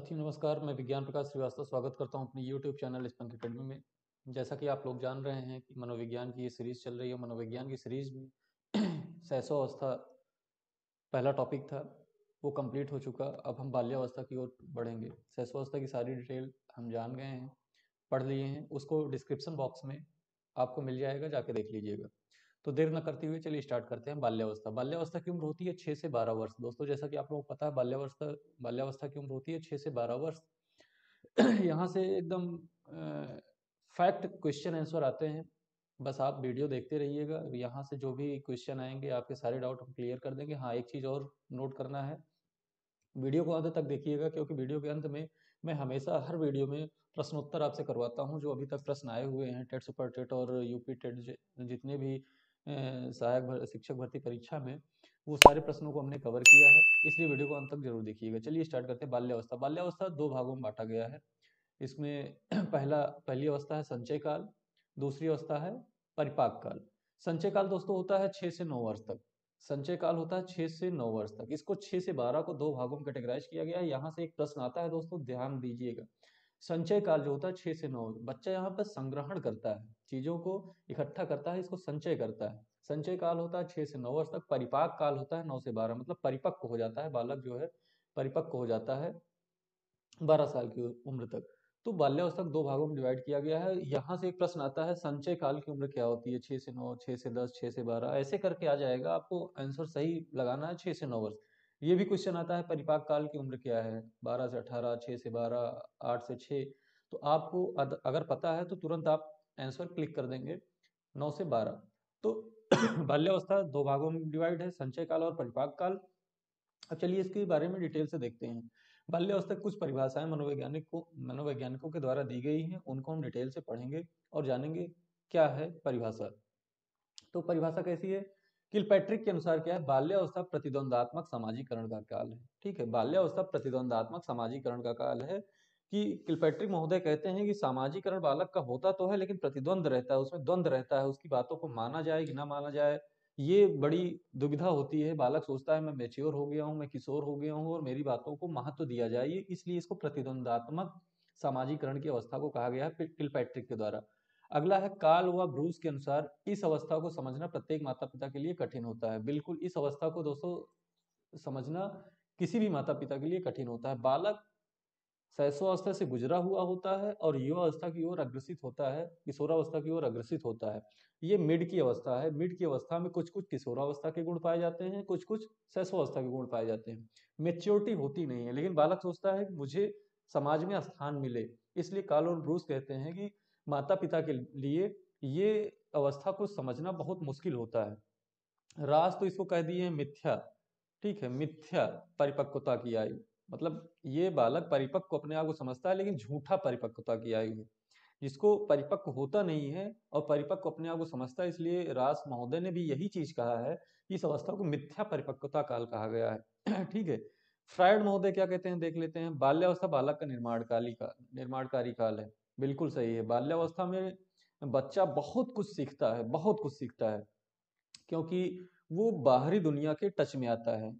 साथियों नमस्कार, मैं विज्ञान प्रकाश श्रीवास्तव स्वागत करता हूं अपनी YouTube चैनल स्पंक अकेडमी में। जैसा कि आप लोग जान रहे हैं कि मनोविज्ञान की ये सीरीज चल रही है। मनोविज्ञान की सीरीज में शैशवावस्था पहला टॉपिक था, वो कंप्लीट हो चुका। अब हम बाल्यावस्था की ओर बढ़ेंगे। शैशवावस्था की सारी डिटेल हम जान गए हैं, पढ़ लिए हैं। उसको डिस्क्रिप्शन बॉक्स में आपको मिल जाएगा, जाके देख लीजिएगा। तो देर न करते हुए चलिए स्टार्ट करते हैं। बाल्यावस्था बाल्यावस्था की उम्र होती है 6 से 12 वर्ष। दोस्तों, जैसा कि आप लोगों को पता है, बाल्यावस्था की उम्र होती है 6 से 12 वर्ष। यहाँ से एकदम फैक्ट क्वेश्चन आंसर आते हैं। बस आप वीडियो देखते रहिएगा। यहाँ से जो भी क्वेश्चन आएंगे आपके सारे डाउट हम क्लियर कर देंगे। हाँ, एक चीज़ और नोट करना है, वीडियो को अंत तक देखिएगा, क्योंकि वीडियो के अंत में मैं हमेशा हर वीडियो में प्रश्नोत्तर आपसे करवाता हूं। जो अभी तक प्रश्न आए हुए हैं टेट, सुपर टेट और यूपी टेट, जितने भी शिक्षक भर्ती परीक्षा में, वो सारे प्रश्नों को हमने कवर किया है। इसलिए वीडियो को अंत तक जरूर देखिएगा। चलिए स्टार्ट करते हैं। बाल्यावस्था बाल्यावस्था दो भागों में बांटा गया है। इसमें पहली अवस्था है संचय काल, दूसरी अवस्था है परिपाक काल। संचय काल दोस्तों होता है 6 से 9 वर्ष तक। संचय काल होता है 6 से 9 वर्ष तक। इसको 6 से 12 को दो भागों में कैटेगराइज किया गया है। यहाँ से एक प्रश्न आता है दोस्तों, ध्यान दीजिएगा। संचय काल जो होता है 6 से 9, बच्चा यहाँ पर संग्रहण करता है, चीजों को इकट्ठा करता है, इसको संचय करता है। संचय काल होता है 6 से 9 वर्ष तक। परिपाक काल होता है 9 से 12, मतलब परिपक्व हो जाता है बालक, जो है परिपक्व हो जाता है 12 साल की उम्र तक। तो बाल्यावस्था को दो भागों में डिवाइड किया गया है। यहाँ से एक प्रश्न आता है, संचय काल की उम्र क्या होती है? 6 से 9, 6 से 10, 6 से 12, ऐसे करके आ जाएगा। आपको आंसर सही लगाना है 6 से 9 वर्ष। ये भी क्वेश्चन आता है, परिपाक काल की उम्र क्या है? 12 से 18, 6 से 12, 8 से 6। तो आपको अगर पता है तो तुरंत आप आंसर क्लिक कर देंगे, 9 से 12। तो बाल्यावस्था दो भागों में डिवाइड है, संचय काल और परिपाक काल। अब चलिए इसके बारे में डिटेल से देखते हैं। बाल्यावस्था की कुछ परिभाषाएं मनोवैज्ञानिकों के द्वारा दी गई हैं, उनको हम डिटेल से पढ़ेंगे और जानेंगे क्या है परिभाषा। तो परिभाषा कैसी है? किलपैट्रिक के अनुसार क्या है? बाल्यावस्था प्रतिद्वंदात्मक सामाजिकरण का काल है। ठीक है, बाल्यावस्था प्रतिद्वंदात्मक सामाजिकरण का काल है। कि किलपैट्रिक महोदय कहते हैं कि सामाजिकरण बालक का होता तो है, लेकिन प्रतिद्वंद रहता है, उसमें द्वंद रहता है, उसकी बातों को माना जाए कि ना माना जाए, ये बड़ी दुविधा होती है। बालक सोचता है मैं मैच्योर हो गया हूँ, मैं किशोर हो गया हूँ और मेरी बातों को महत्व दिया जाए, इसलिए इसको प्रतिद्वंदात्मक सामाजिकरण की अवस्था को कहा गया है किलपैट्रिक के द्वारा। अगला है कार्ल व ब्रूस के अनुसार, इस अवस्था को समझना प्रत्येक माता पिता के लिए कठिन होता है। बिल्कुल, इस अवस्था को दोस्तों समझना किसी भी माता पिता के लिए कठिन होता है। बालक शैशवावस्था से गुजरा हुआ होता है और युवावस्था की ओर अग्रसित होता है, किशोरावस्था की ओर अग्रसित होता है। ये मिड की अवस्था है। मिड की अवस्था में कुछ कुछ किशोरावस्था के गुण पाए जाते हैं, कुछ कुछ शैशवावस्था के गुण पाए जाते हैं। मेच्योरिटी होती नहीं है, लेकिन बालक सोचता है कि मुझे समाज में स्थान मिले। इसलिए कार्ल और ब्रूस कहते हैं कि माता पिता के लिए ये अवस्था को समझना बहुत मुश्किल होता है। राज तो इसको कह दिए मिथ्या। ठीक है, मिथ्या परिपक्वता की आयु, मतलब ये बालक परिपक्व अपने आप को समझता है, लेकिन झूठा परिपक्वता की आयु है। जिसको परिपक्व होता नहीं है और परिपक्व अपने आप को समझता है, इसलिए रास महोदय ने भी यही चीज कहा है कि इस अवस्था को मिथ्या परिपक्वता काल कहा गया है। ठीक है, फ्रायड महोदय क्या कहते हैं देख लेते हैं। बाल्यावस्था बालक का निर्माणकारी काल है। बिल्कुल सही है। बाल्यावस्था में बच्चा बहुत कुछ सीखता है, बहुत कुछ सीखता है, क्योंकि वो बाहरी दुनिया के टच में आता है।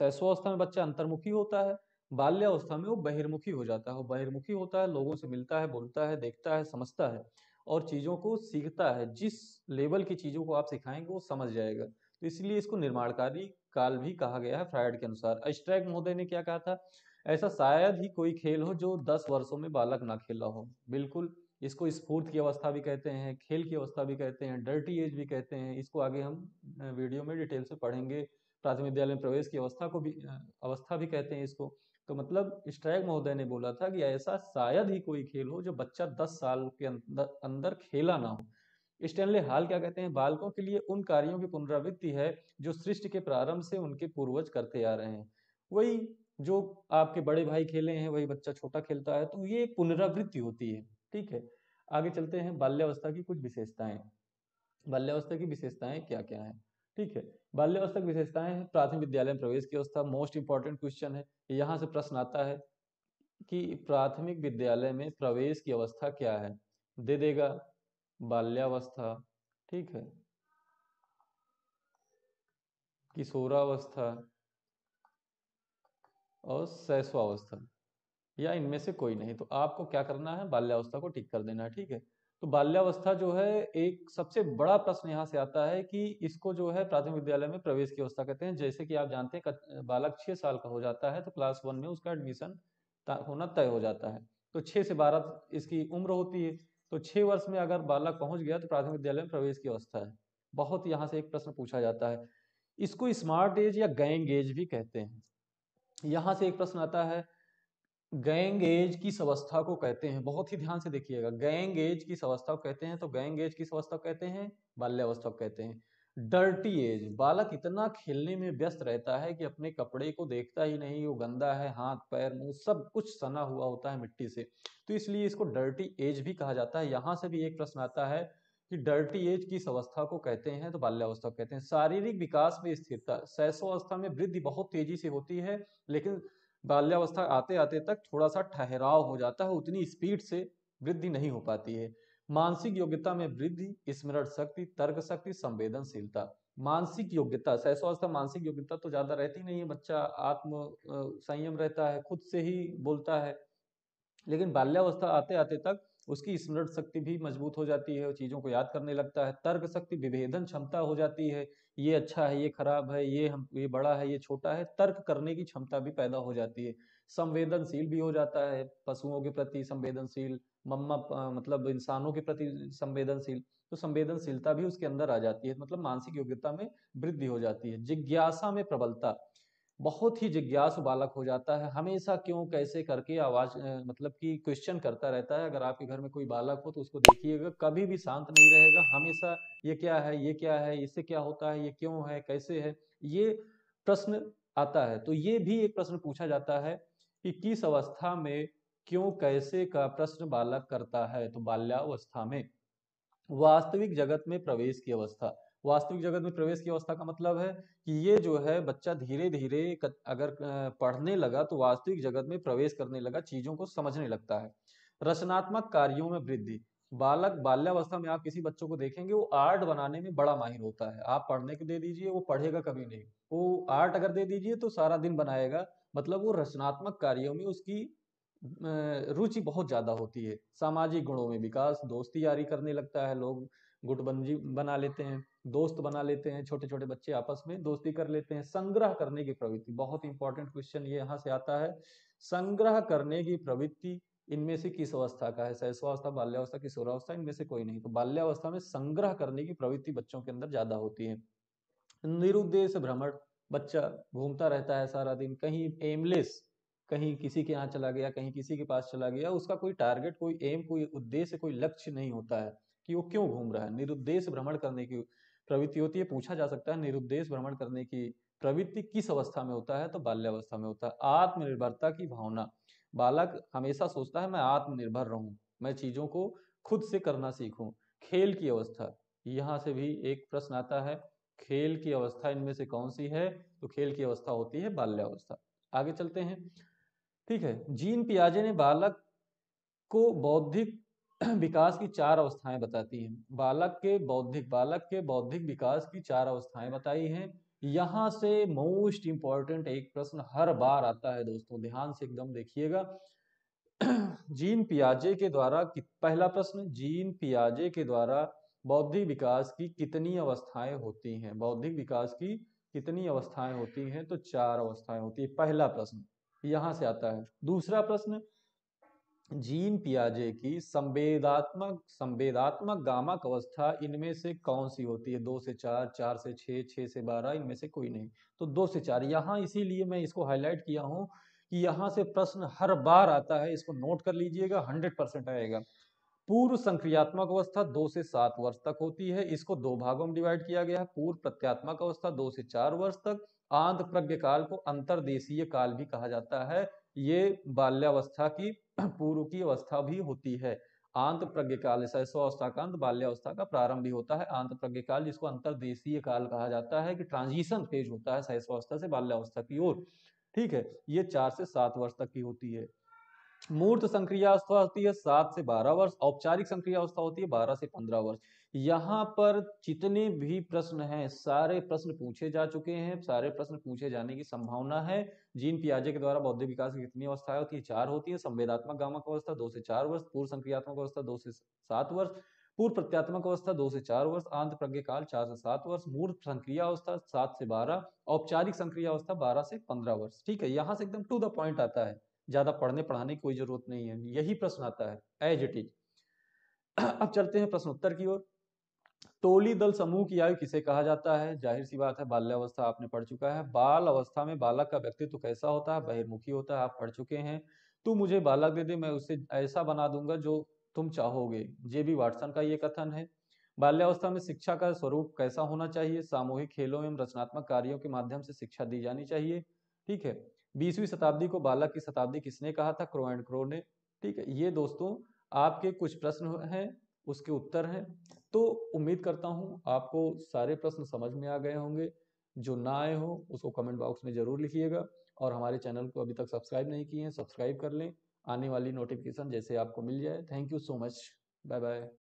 शैशवावस्था में बच्चा अंतर्मुखी होता है, बाल्यावस्था में वो बहिर्मुखी हो जाता है। वो बहिर्मुखी होता है, लोगों से मिलता है, बोलता है, देखता है, समझता है और चीजों को सीखता है। जिस लेवल की चीजों को आप सिखाएंगे वो समझ जाएगा। तो इसलिए इसको निर्माणकारी काल भी कहा गया है फ्रायड के अनुसार। अस्ट्रैक महोदय ने क्या कहा था? ऐसा शायद ही कोई खेल हो जो 10 वर्षों में बालक ना खेला हो। बिल्कुल, इसको स्फूर्त की अवस्था भी कहते हैं, खेल की अवस्था भी कहते हैं, डर्टी एज भी कहते हैं। इसको आगे हम वीडियो में डिटेल से पढ़ेंगे। प्राथमिक विद्यालय में प्रवेश की अवस्था को भी अवस्था भी कहते हैं इसको। तो मतलब स्ट्रैक महोदय ने बोला था कि ऐसा शायद ही कोई खेल हो जो बच्चा 10 साल के अंदर अंदर खेला ना हो। स्टैनले हाल क्या कहते हैं? बालकों के लिए उन कार्यों की पुनरावृत्ति है जो सृष्टि के प्रारंभ से उनके पूर्वज करते आ रहे हैं। वही जो आपके बड़े भाई खेले हैं वही बच्चा छोटा खेलता है, तो ये एक पुनरावृत्ति होती है। ठीक है, आगे चलते हैं। बाल्यावस्था की कुछ विशेषताएं। बाल्यावस्था की विशेषताएं क्या क्या है? ठीक है, बाल्यावस्था की विशेषताएं हैं। प्राथमिक विद्यालय में प्रवेश की अवस्था, मोस्ट इंपॉर्टेंट क्वेश्चन है। यहाँ से प्रश्न आता है कि प्राथमिक विद्यालय में प्रवेश की अवस्था क्या है? दे देगा बाल्यावस्था, ठीक है, किशोरावस्था और शैशवावस्था। या इनमें से कोई नहीं। तो आपको क्या करना है, बाल्यावस्था को टिक कर देना है। ठीक है, तो बाल्यावस्था जो है एक सबसे बड़ा प्रश्न यहाँ से आता है कि इसको जो है प्राथमिक विद्यालय में प्रवेश की अवस्था कहते हैं। जैसे कि आप जानते हैं बालक 6 साल का हो जाता है तो क्लास 1 में उसका एडमिशन होना तय हो जाता है। तो 6 से 12 इसकी उम्र होती है। तो 6 वर्ष में अगर बालक पहुंच गया तो प्राथमिक विद्यालय में प्रवेश की अवस्था है। बहुत यहाँ से एक प्रश्न पूछा जाता है, इसको स्मार्ट एज या गैंग एज भी कहते हैं। यहाँ से एक प्रश्न आता है, गैंग एज किस अवस्था को कहते हैं? बहुत ही ध्यान से देखिएगा, गैंग एज किस अवस्था को कहते हैं? तो गैंग एज किस अवस्था को कहते हैं? बाल्यावस्था को कहते हैं। डर्टी एज, बालक इतना खेलने में व्यस्त रहता है कि अपने कपड़े को देखता ही नहीं, वो गंदा है, हाथ पैर मुंह सब कुछ सना हुआ होता है मिट्टी से, तो इसलिए इसको डर्टी एज भी कहा जाता है। यहाँ से भी एक प्रश्न आता है कि डर्टी एज किस अवस्था को कहते हैं? तो बाल्यावस्था को कहते हैं। शारीरिक विकास में स्थिरता, शैशवावस्था में वृद्धि बहुत तेजी से होती है, लेकिन बाल्यावस्था आते आते तक थोड़ा सा ठहराव हो जाता है, उतनी स्पीड से वृद्धि नहीं हो पाती है। मानसिक योग्यता में वृद्धि, स्मरण शक्ति, तर्क शक्ति, संवेदनशीलता। मानसिक योग्यता, शैशवावस्था मानसिक योग्यता तो ज्यादा रहती नहीं है, बच्चा आत्म संयम रहता है, खुद से ही बोलता है। लेकिन बाल्यावस्था आते आते तक उसकी स्मरण शक्ति भी मजबूत हो जाती है, वो चीजों को याद करने लगता है। तर्क शक्ति, विभेदन क्षमता हो जाती है, ये अच्छा है, ये खराब है, ये बड़ा है, ये छोटा है, तर्क करने की क्षमता भी पैदा हो जाती है। संवेदनशील भी हो जाता है, पशुओं के प्रति संवेदनशील, मतलब इंसानों के प्रति संवेदनशील, तो संवेदनशीलता भी उसके अंदर आ जाती है, मतलब मानसिक योग्यता में वृद्धि हो जाती है। जिज्ञासा में प्रबलता, बहुत ही जिज्ञासु बालक हो जाता है, हमेशा क्यों कैसे करके आवाज मतलब कि क्वेश्चन करता रहता है। अगर आपके घर में कोई बालक हो तो उसको देखिएगा, कभी भी शांत नहीं रहेगा, हमेशा ये क्या है, ये क्या है, इससे क्या होता है, ये क्यों है, कैसे है, ये प्रश्न आता है। तो ये भी एक प्रश्न पूछा जाता है कि किस अवस्था में क्यों कैसे का प्रश्न बालक करता है? तो बाल्यावस्था में। वास्तविक जगत में प्रवेश की अवस्था, वास्तविक जगत में प्रवेश की अवस्था का मतलब है कि ये जो है बच्चा धीरे धीरे अगर पढ़ने लगा तो वास्तविक जगत में प्रवेश करने लगा, चीजों को समझने लगता है। रचनात्मक कार्यों में वृद्धि, बालक बाल्यावस्था में आप किसी बच्चों को देखेंगे वो आर्ट बनाने में बड़ा माहिर होता है। आप पढ़ने को दे दीजिए वो पढ़ेगा कभी नहीं, वो आर्ट अगर दे दीजिए तो सारा दिन बनाएगा, मतलब वो रचनात्मक कार्यों में उसकी रुचि बहुत ज्यादा होती है। सामाजिक गुणों में विकास, दोस्ती यारी करने लगता है, लोग गुटबंदी बना लेते हैं, दोस्त बना लेते हैं, छोटे छोटे बच्चे आपस में दोस्ती कर लेते हैं। संग्रह करने की प्रवृत्ति, बहुत इंपॉर्टेंट क्वेश्चन ये यहाँ से आता है, संग्रह करने की प्रवृत्ति इनमें से किस अवस्था का है? शैशवावस्था, बाल्यावस्था, किशोरावस्था, इनमें से कोई नहीं। तो बाल्यावस्था में संग्रह करने की प्रवृत्ति बच्चों के अंदर ज्यादा होती है। निरुद्देश्य भ्रमण, बच्चा घूमता रहता है सारा दिन, कहीं एमलेस, कहीं किसी के यहाँ चला गया, कहीं किसी के पास चला गया, उसका कोई टारगेट, कोई एम, कोई उद्देश्य, कोई लक्ष्य नहीं होता है कि वो क्यों घूम रहा है। निरुद्देश्य भ्रमण करने की प्रवृत्ति होती है। पूछा जा सकता है निरुद्देश्य भ्रमण करने की प्रवृत्ति किस अवस्था में होता है? तो बाल्यावस्था में होता है। आत्मनिर्भरता की भावना, बालक हमेशा सोचता है मैं आत्मनिर्भर रहूं, मैं चीजों को खुद से करना सीखूं। खेल की अवस्था, यहाँ से भी एक प्रश्न आता है, खेल की अवस्था इनमें से कौन सी है? तो खेल की अवस्था होती है बाल्यावस्था। आगे चलते हैं। ठीक है, जीन पियाजे ने बालक को बौद्धिक विकास की 4 अवस्थाएं बताती हैं। बालक के बौद्धिक विकास की 4 अवस्थाएं बताई हैं। यहां से मोस्ट इंपॉर्टेंट एक प्रश्न हर बार आता है दोस्तों, ध्यान से एकदम देखिएगा। जीन पियाजे के द्वारा पहला प्रश्न, जीन पियाजे के द्वारा बौद्धिक विकास की कितनी अवस्थाएं होती हैं? बौद्धिक विकास की कितनी अवस्थाएं होती हैं? तो 4 अवस्थाएं होती है, पहला प्रश्न यहां से आता है। दूसरा प्रश्न, जीन पियाजे की संवेदात्मक गामक अवस्था इनमें से कौन सी होती है? 2 से 4, 4 से 6, 6 से 12, इनमें से कोई नहीं। तो 2 से 4 यहाँ इसीलिए मैं इसको हाईलाइट किया हूं कि यहाँ से प्रश्न हर बार आता है, इसको नोट कर लीजिएगा, 100% आएगा। पूर्व संक्रियात्मक अवस्था 2 से 7 वर्ष तक होती है, इसको 2 भागों में डिवाइड किया गया है। पूर्व प्रत्यात्मक अवस्था 2 से 4 वर्ष तक। आंत प्रज्ञ काल को अंतरदेशीय काल भी कहा जाता है, ये बाल्यावस्था की पूर्व की अवस्था भी होती है। आंत प्रज्ञ काल, शैशवावस्था का अंत बाल्यावस्था का प्रारंभ भी होता है। आंत प्रज्ञ काल जिसको अंतरदेशीय काल कहा जाता है, कि ट्रांजिशन फेज होता है शैशवावस्था से बाल्यावस्था की ओर। ठीक है, ये 4 से 7 वर्ष तक की होती है। मूर्त संक्रिया अवस्था होती है 7 से 12 वर्ष, औपचारिक संक्रिया अवस्था होती है 12 से 15 वर्ष। यहाँ पर जितने भी प्रश्न हैं सारे प्रश्न पूछे जा चुके हैं, सारे प्रश्न पूछे जाने की संभावना है। जीन पियाजे के द्वारा बौद्धिक विकास की कितनी अवस्थाएं होती है? 4 होती है। संवेदात्मक गामक अवस्था 2 से 4 वर्ष, पूर्व संक्रियात्मक अवस्था 2 से 7 वर्ष, पूर्व प्रत्यात्मक अवस्था 2 से 4 वर्ष, आंत प्रज्ञ काल 4 से 7 वर्ष, मूर्त संक्रिया अवस्था 7 से 12, औपचारिक संक्रिया अवस्था 12 से 15 वर्ष। ठीक है, यहाँ से एकदम टू द पॉइंट आता है, ज्यादा पढ़ने पढ़ाने की कोई जरूरत नहीं है, यही प्रश्न आता है एज इट इज। अब चलते हैं प्रश्न उत्तर की ओर। टोली दल समूह की आयु किसे कहा जाता है? जाहिर सी बात है, बाल्यावस्था आपने पढ़ चुका है। बाल अवस्था में बालक का व्यक्तित्व कैसा होता है? बहिर्मुखी होता है, आप पढ़ चुके हैं। तू मुझे बालक दे दे, मैं उसे ऐसा बना दूंगा जो तुम चाहोगे, जे.बी. वाटसन का ये कथन है। बाल्यावस्था में शिक्षा का स्वरूप कैसा होना चाहिए? सामूहिक खेलों एवं रचनात्मक कार्यों के माध्यम से शिक्षा दी जानी चाहिए। ठीक है, 20वीं शताब्दी को बालक की शताब्दी किसने कहा था? क्रो एंड क्रो ने। ठीक है, ये दोस्तों आपके कुछ प्रश्न हैं, उसके उत्तर हैं। तो उम्मीद करता हूं आपको सारे प्रश्न समझ में आ गए होंगे। जो ना आए हो उसको कमेंट बॉक्स में जरूर लिखिएगा, और हमारे चैनल को अभी तक सब्सक्राइब नहीं किए हैं, सब्सक्राइब कर लें, आने वाली नोटिफिकेशन जैसे आपको मिल जाए। Thank you so much, bye bye.